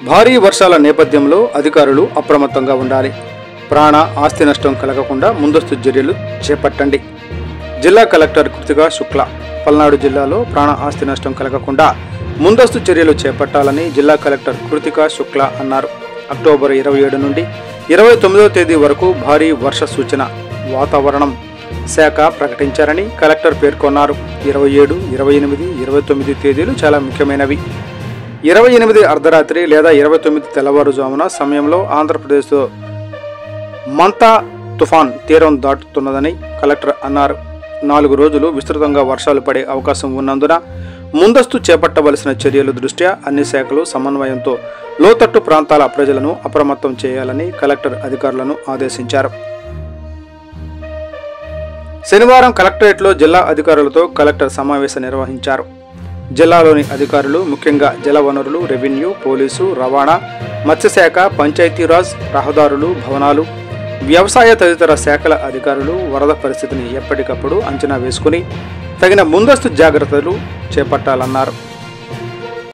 భారీ వర్షాల నేపథ్యంలో అధికారులు అప్రమత్తంగా ఉండాలి. ప్రాణ ఆస్తి నష్టం కలగకుండా ముందస్తు చర్యలు చేపట్టండి. జిల్లా కలెక్టర్ కృతికా శుక్లా పల్నాడు జిల్లాలో ప్రాణ ఆస్తి నష్టం కలగకుండా ముందస్తు చర్యలు చేపట్టాలని జిల్లా కలెక్టర్ కృతికా శుక్లా అన్నారు. అక్టోబర్ 27 నుండి 29వ తేదీ వరకు భారీ వర్ష సూచన వాతావరణం శాఖ ప్రకటించారని కలెక్టర్ పేర్కొన్నారు. 27, 28, 29 తేదీలు చాలా ముఖ్యమైనవి. 28 అర్ధరాత్రి లేదా 29 తెల్లవారుజామున సమయంలో ఆంధ్రప్రదేశ్లో మంతా తుఫాన్ తీరం దాటుతున్నదని కలెక్టర్ అన్నారు. 4 రోజులు విస్తృతంగా వర్షాలు పడే అవకాశం ఉన్నందున ముందస్తు చేపట్టవలసిన చర్యల దృష్ట్యా అన్ని శాఖలు సమన్వయంతో లోతట్టు ప్రాంతాల ప్రజలను అప్రమత్తం చేయాలని కలెక్టర్ అధికారులను ఆదేశించారు. శనివారం కలెక్టరేట్లో జిల్లా అధికారులతో కలెక్టర్ సమావేశం నిర్వహించారు. జిల్లాలోని అధికారులు ముఖ్యంగా జలవనరులు, రెవెన్యూ, పోలీసు, రవాణా, మత్స్యశాఖ, పంచాయతీరాజ్, రహదారులు, భవనాలు, వ్యవసాయ తదితర శాఖల అధికారులు వరద పరిస్థితిని ఎప్పటికప్పుడు అంచనా వేసుకుని తగిన ముందస్తు జాగ్రత్తలు చేపట్టాలన్నారు.